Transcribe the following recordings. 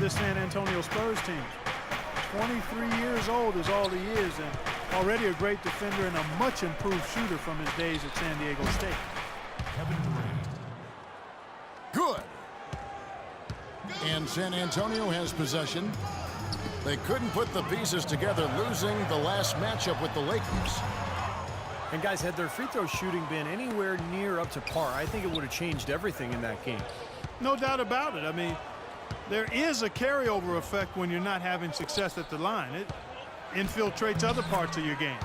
this San Antonio Spurs team. 23 years old is all he is, and already a great defender and a much improved shooter from his days at San Diego State. Good. And San Antonio has possession. They couldn't put the pieces together, losing the last matchup with the Lakers. And guys, had their free throw shooting been anywhere near up to par, I think it would have changed everything in that game. No doubt about it. I mean, there is a carryover effect when you're not having success at the line. It infiltrates other parts of your game.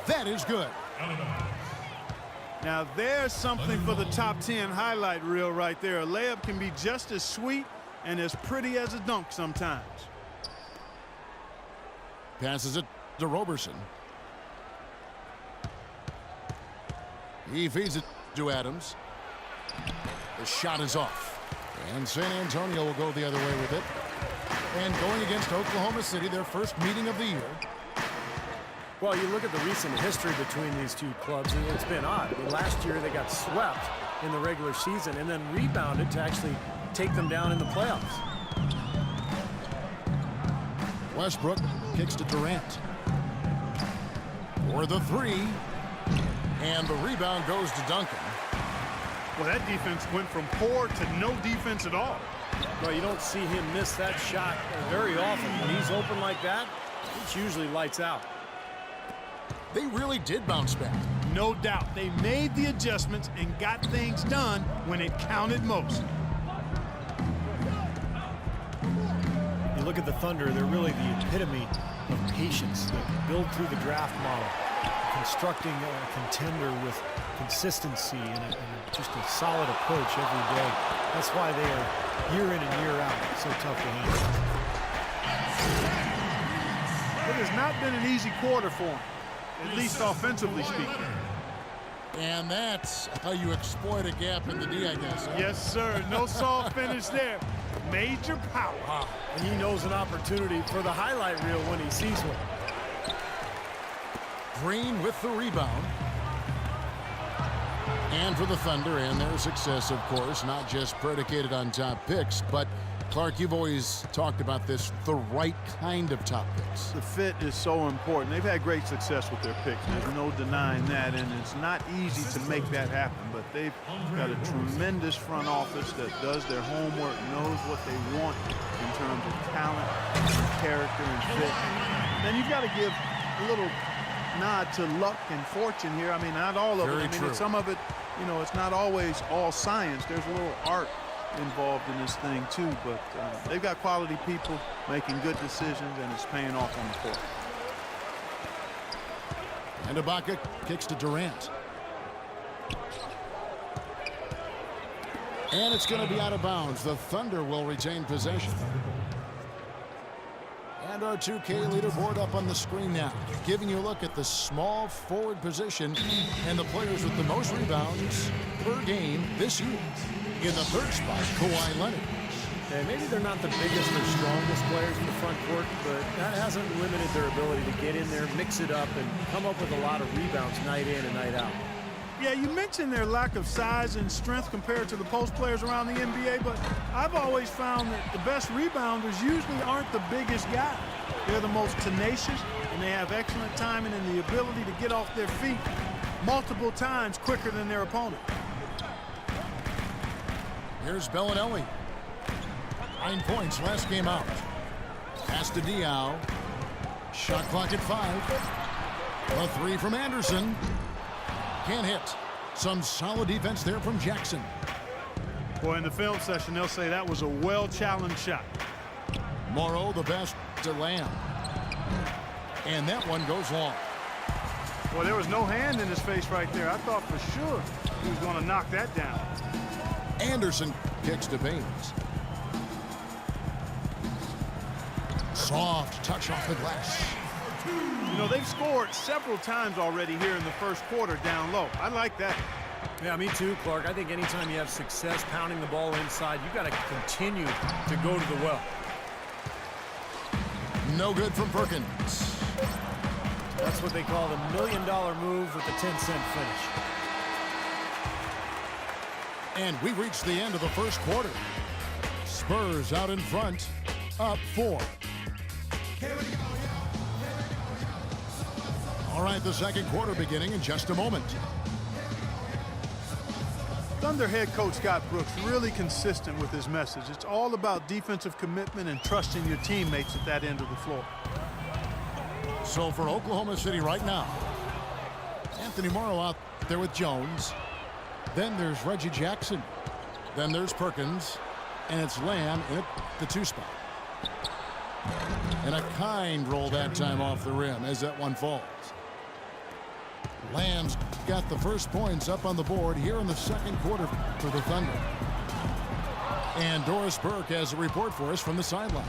That is good. Now there's something for the top 10 highlight reel right there. A layup can be just as sweet and as pretty as a dunk sometimes. Passes it to Roberson. He feeds it to Adams. The shot is off. And San Antonio will go the other way with it. And going against Oklahoma City, their first meeting of the year. Well, you look at the recent history between these two clubs, and it's been odd. I mean, last year they got swept in the regular season and then rebounded to actually take them down in the playoffs. Westbrook kicks to Durant. For the three. And the rebound goes to Duncan. Well, that defense went from poor to no defense at all. Well, you don't see him miss that shot very often. When he's open like that, it's usually lights out. They really did bounce back. No doubt. They made the adjustments and got things done when it counted most. You look at the Thunder, they're really the epitome of patience. They build through the draft model, constructing a contender with consistency and just a solid approach every day. That's why they are year in and year out so tough to handle. It has not been an easy quarter for them, at least offensively speaking. And that's how you exploit a gap in the D, I guess. Huh? Yes, sir. No soft finish there. Major power. Wow. And he knows an opportunity for the highlight reel when he sees one. Green with the rebound. And for the Thunder and their success, of course, not just predicated on top picks, but Clark, you've always talked about this, the right kind of top picks. The fit is so important. They've had great success with their picks. There's no denying that, and it's not easy to make that happen, but they've got a tremendous front office that does their homework, knows what they want in terms of talent, character, and fit. Then you've got to give a little nod to luck and fortune here. I mean, not all of it. I mean, some of it, you know, it's not always all science. There's a little art involved in this thing too, but they've got quality people making good decisions, and it's paying off on the court. And Ibaka kicks to Durant. And it's going to be out of bounds. The Thunder will retain possession. And our 2K leaderboard up on the screen now, giving you a look at the small forward position and the players with the most rebounds per game this year. In the third spot, Kawhi Leonard. And maybe they're not the biggest or strongest players in the front court, but that hasn't limited their ability to get in there, mix it up, and come up with a lot of rebounds night in and night out. Yeah, you mentioned their lack of size and strength compared to the post players around the NBA, but I've always found that the best rebounders usually aren't the biggest guy. They're the most tenacious, and they have excellent timing and the ability to get off their feet multiple times quicker than their opponent. Here's Bellinelli. 9 points last game out. Pass to Diaw. Shot clock at 5. A three from Anderson. Can't hit. Some solid defense there from Jackson. Boy, in the film session, they'll say that was a well-challenged shot. Morrow the best to Lamb. And that one goes long. Boy, there was no hand in his face right there. I thought for sure he was going to knock that down. Anderson kicks to Baines. Soft touch off the glass. You know, they've scored several times already here in the first quarter down low. I like that. Yeah, me too, Clark. I think anytime you have success pounding the ball inside, you've got to continue to go to the well. No good from Perkins. That's what they call the $1 million move with the 10-cent finish. And we've reached the end of the first quarter. Spurs out in front, up 4. All right, the second quarter beginning in just a moment. Thunder head coach Scott Brooks really consistent with his message. It's all about defensive commitment and trusting your teammates at that end of the floor. So for Oklahoma City right now, Anthony Morrow out there with Jones. Then there's Reggie Jackson. Then there's Perkins. And it's Lamb in the 2 spot. And a kind roll that time off the rim as that one falls. Lamb's got the first points up on the board here in the second quarter for the Thunder. And Doris Burke has a report for us from the sideline.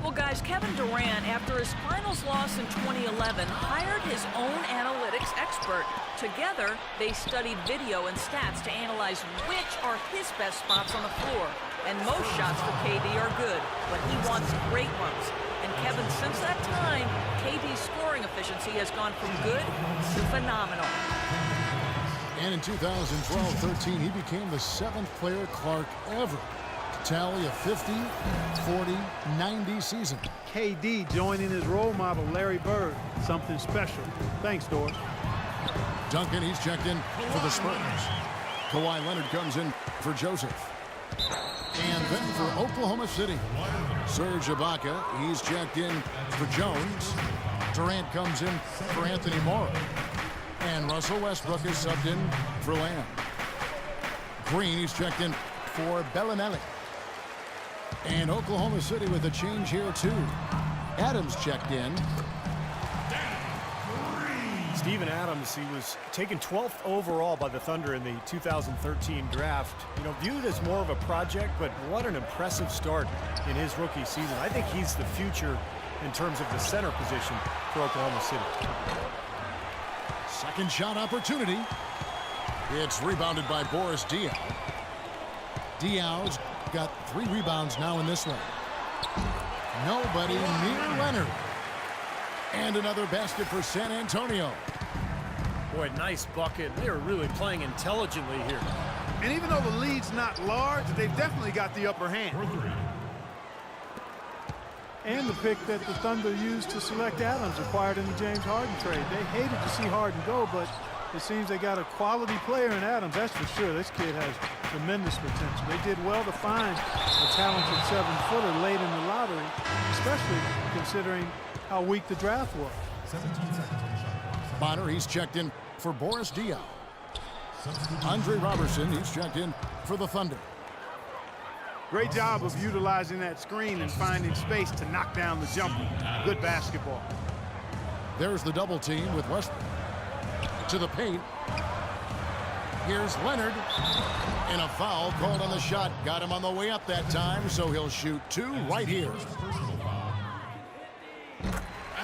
Well, guys, Kevin Durant, after his finals loss in 2011, hired his own analytics expert. Together, they studied video and stats to analyze which are his best spots on the floor. And most shots for KD are good, but he wants great ones. And Kevin, since that time, KD's scoring efficiency has gone from good to phenomenal. And in 2012-13, he became the 7th player Clark ever to tally a 50, 40, 90 season. KD joining his role model, Larry Bird. Something special. Thanks, Doris. Duncan, he's checked in for the Spurs. Kawhi Leonard comes in for Joseph. And then for Oklahoma City, Serge Ibaka, he's checked in for Jones. Durant comes in for Anthony Morrow. And Russell Westbrook is subbed in for Lamb. Green, he's checked in for Bellinelli. And Oklahoma City with a change here, too. Adams checked in. Steven Adams, he was taken 12th overall by the Thunder in the 2013 draft. You know, viewed as more of a project, but what an impressive start in his rookie season. I think he's the future in terms of the center position for Oklahoma City. Second shot opportunity. It's rebounded by Boris Diaw. Diaw's got 3 rebounds now in this one. Nobody near Leonard. And another basket for San Antonio. Boy, nice bucket. They're really playing intelligently here. And even though the lead's not large, they've definitely got the upper hand. And the pick that the Thunder used to select Adams, acquired in the James Harden trade. They hated to see Harden go, but it seems they got a quality player in Adams. That's for sure. This kid has tremendous potential. They did well to find a talented 7-footer late in the lottery, especially considering how weak the draft was. Bonner, he's checked in for Boris Diaw. Andre Robertson, he's checked in for the Thunder. Great job of utilizing that screen and finding space to knock down the jumper. Good basketball. There's the double team with Westbrook. To the paint. Here's Leonard. And a foul called on the shot. Got him on the way up that time, so he'll shoot 2 right here.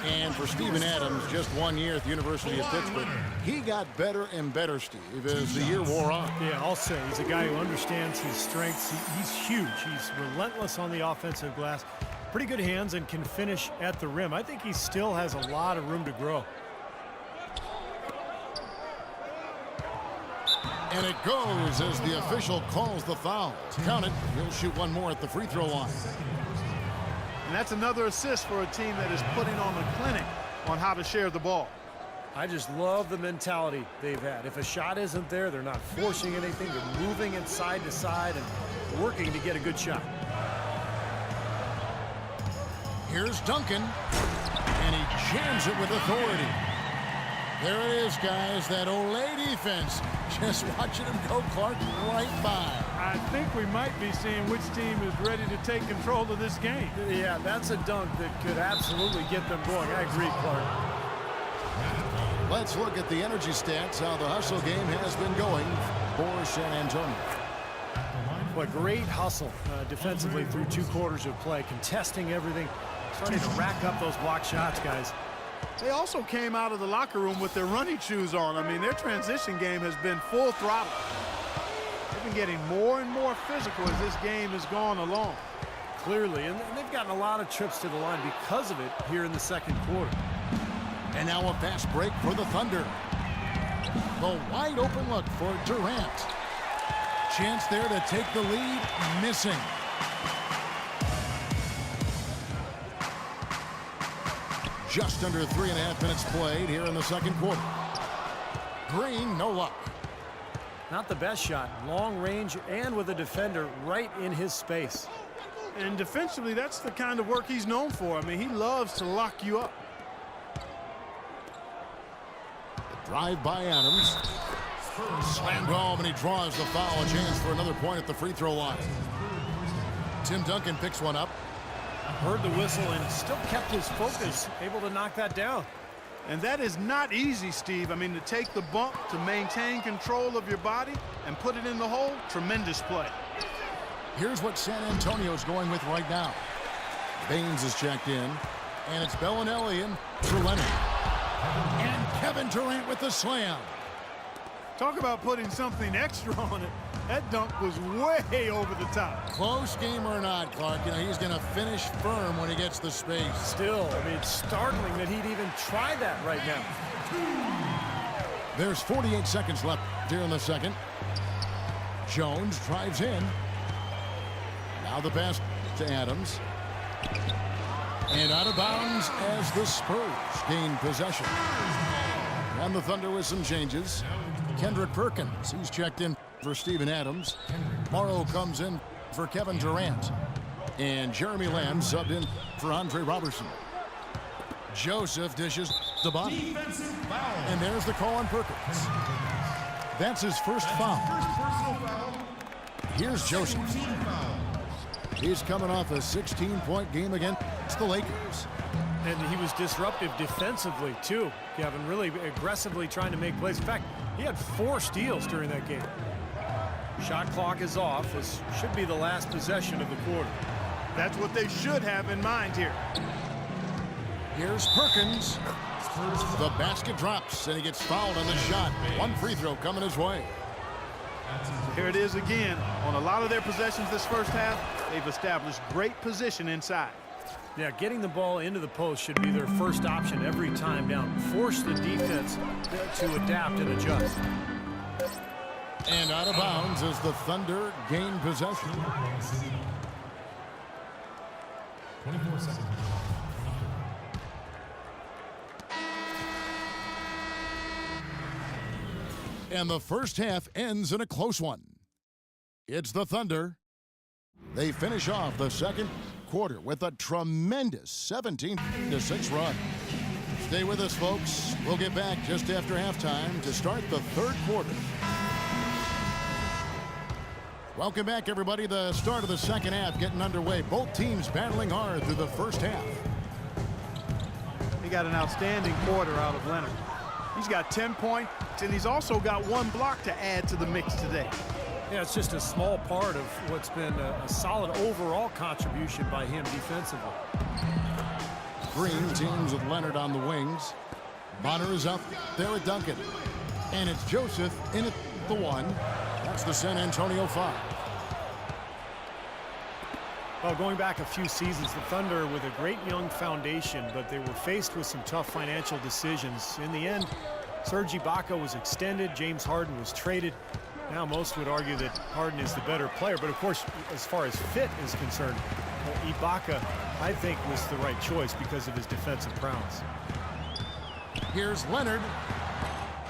And for Steven Adams, just 1 year at the University of Pittsburgh, he got better and better, Steve, as the year wore on. Yeah, I'll say he's a guy who understands his strengths. He's huge. He's relentless on the offensive glass. Pretty good hands and can finish at the rim. I think he still has a lot of room to grow. And it goes as the official calls the foul. Count it. He'll shoot 1 more at the free throw line. And that's another assist for a team that is putting on a clinic on how to share the ball. I just love the mentality they've had. If a shot isn't there, they're not forcing anything. They're moving it side to side and working to get a good shot. Here's Duncan, and he jams it with authority. There it is, guys, that Olay defense. Just watching him go, Clark, right by. I think we might be seeing which team is ready to take control of this game. Yeah, that's a dunk that could absolutely get them going. I agree, Clark. Let's look at the energy stats, how the hustle game has been going for San Antonio. What great hustle defensively through 2 quarters of play, contesting everything, starting to rack up those block shots, guys. They also came out of the locker room with their running shoes on. I mean, their transition game has been full throttle. They've been getting more and more physical as this game has gone along. Clearly, and they've gotten a lot of trips to the line because of it here in the second quarter. And now a fast break for the Thunder. The wide open look for Durant. Chance there to take the lead. Missing. Just under 3.5 minutes played here in the second quarter. Green, no luck. Not the best shot. Long range and with a defender right in his space. And defensively, that's the kind of work he's known for. I mean, he loves to lock you up. Drive by Adams. Slammed home, and he draws the foul. A chance for another point at the free throw line. Tim Duncan picks one up. Heard the whistle and still kept his focus, able to knock that down. And that is not easy, Steve. I mean, to take the bump, to maintain control of your body, and put it in the hole, tremendous play. Here's what San Antonio's going with right now. Baines is checked in, and it's Bellinelli in for Leonard. And Kevin Durant with the slam. Talk about putting something extra on it. That dunk was way over the top. Close game or not, Clark, you know, he's going to finish firm when he gets the space. Still, I mean, it's startling that he'd even try that right now. There's 48 seconds left here in the second. Jones drives in. Now the pass to Adams. And out of bounds as the Spurs gain possession. And the Thunder with some changes. Kendrick Perkins, he's checked in for Steven Adams. Morrow comes in for Kevin Durant. And Jeremy Lamb subbed in for Andre Robertson. Joseph dishes the bottom. And there's the call on Perkins. That's his first foul. Here's Joseph. He's coming off a 16-point game against the Lakers. And he was disruptive defensively, too, Kevin, really aggressively trying to make plays. In fact, he had 4 steals during that game. Shot clock is off. This should be the last possession of the quarter. That's what they should have in mind here. Here's Perkins. The basket drops, and he gets fouled on the shot. One free throw coming his way. Here it is again. On a lot of their possessions this first half, they've established great position inside. Yeah, getting the ball into the post should be their first option every time down. Force the defense to adapt and adjust. And out of bounds as the Thunder gain possession. 24 seconds. And the first half ends in a close one. It's the Thunder. They finish off the second quarter with a tremendous 17-6 run. Stay with us, folks. We'll get back just after halftime to start the third quarter. Welcome back, everybody. The start of the second half getting underway. Both teams battling hard through the first half. He got an outstanding quarter out of Leonard. He's got 10 points, and he's also got 1 block to add to the mix today. Yeah, it's just a small part of what's been a solid overall contribution by him defensively. Green teams with Leonard on the wings. Bonner is up there at Duncan. And it's Joseph in at the 1. That's the San Antonio 5. Well, going back a few seasons, the Thunder with a great young foundation, but they were faced with some tough financial decisions. In the end, Serge Ibaka was extended. James Harden was traded. Now most would argue that Harden is the better player, but of course, as far as fit is concerned, Ibaka, I think, was the right choice because of his defensive prowess. Here's Leonard.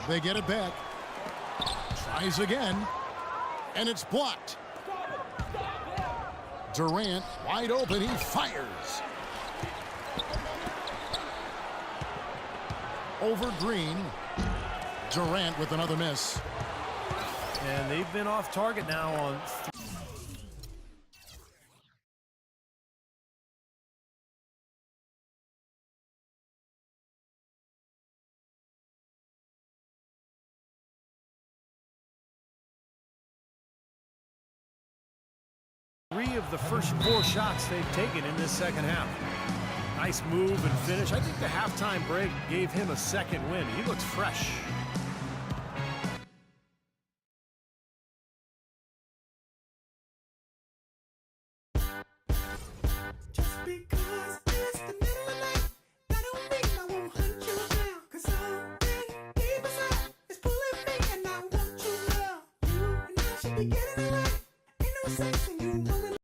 They get it back. Tries again, and it's blocked. Durant wide open, he fires. Over Green. Durant with another miss. And they've been off target now on three of the first 4 shots they've taken in this second half. Nice move and finish. I think the halftime break gave him a second win. He looks fresh. Just because it's the